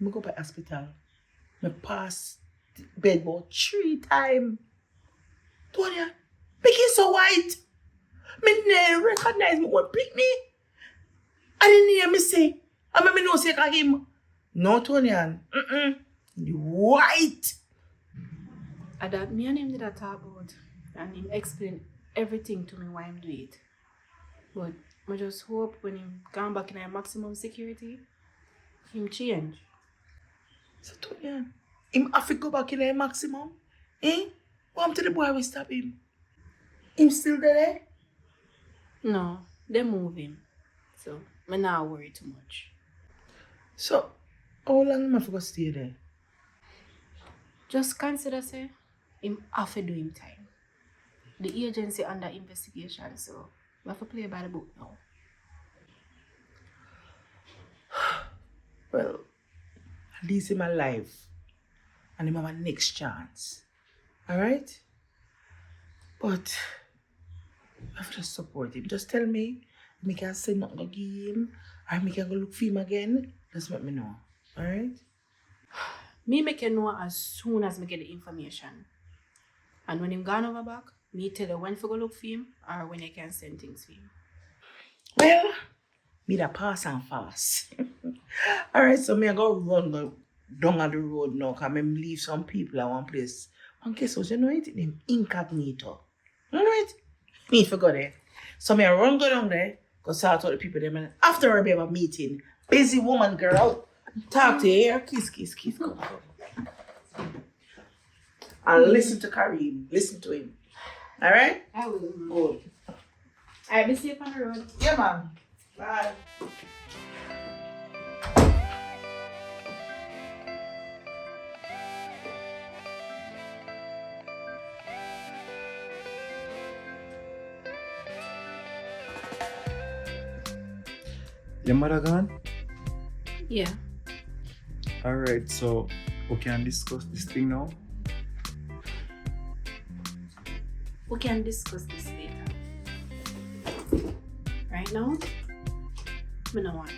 I go to the hospital. I pass the bed about 3 times. Tonya, making so white. Me never recognize me when pick me. I didn't hear me say. I mean, no say him. No, Tonya. You white. That me and him did a talk about, and him explain everything to me why I'm doing it. But I just hope when him come back in a maximum security, him change. So Tonya, him have to go back in a maximum? Eh? What to the boy will stop him? Him still there? No, they move him. So I'm not worried too much. So, how long am I going to stay there? Just consider, say, him have to do him time. The agency under investigation, so we have to play by the book now. Well, at least him alive. And him have a next chance. Alright? But, I have to support him. Just tell me, I can say nothing to give him, or I can go look for him again. Just let me know. Alright? Me make you know as soon as I get the information. And when him gone over back, me tell you when to go look for him or when I can send things for him. Well, me da pass and fast. Alright, so me I go run down on the road now, because I leave some people at one place. One case was, you know it, name incognito. You know it? Me forgot there. So me I run go down there, go start out the people them, and after we have a meeting, busy woman girl, talk to you, kiss, come. And listen to Kareem, listen to him. Alright? I will. Good. Alright, be safe on the road. Yeah, man. Bye. Your mother gone? Yeah. Alright, so we can discuss this thing now. We can discuss this later. Right now, I don't want to.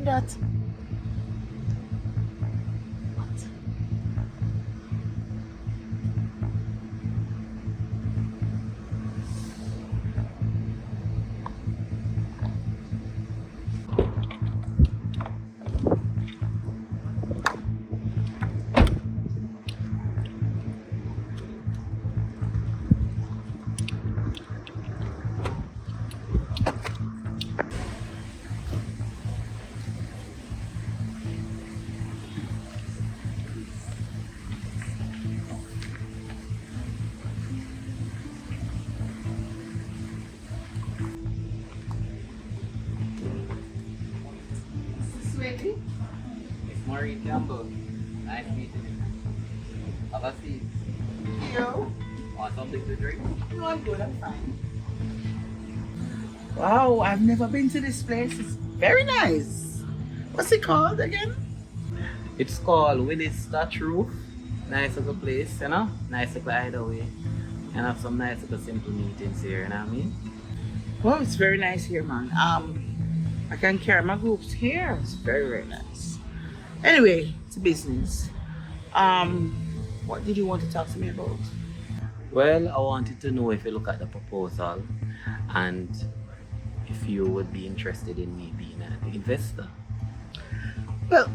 That. It's Maureen Campbell. Nice meeting you. Have a seat. Yo. Want something to drink? No, I'm good, I'm fine. Wow, I've never been to this place. It's very nice. What's it called again? It's called Willis Thatch Roof. Nice little place, you know? Nice little hideaway. And have some nice little simple meetings here, you know what I mean? Well, it's very nice here, man. I can carry my groups here. It's very, very nice. Anyway, it's business. What did you want to talk to me about? Well, I wanted to know if you look at the proposal and if you would be interested in me being an investor. Well,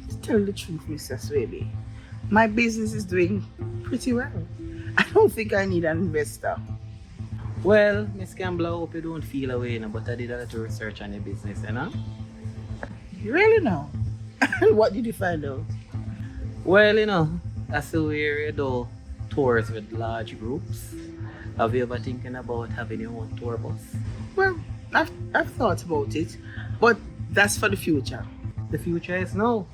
to tell you the truth, Mr. Swaby, my business is doing pretty well. I don't think I need an investor. Well, Miss Campbell, I hope you don't feel away, but I did a little research on your business, you know? You really know? And what did you find out? Well, you know, that's the way you do tours with large groups. Have you ever thinking about having your own tour bus? Well, I've thought about it, but that's for the future. The future is now.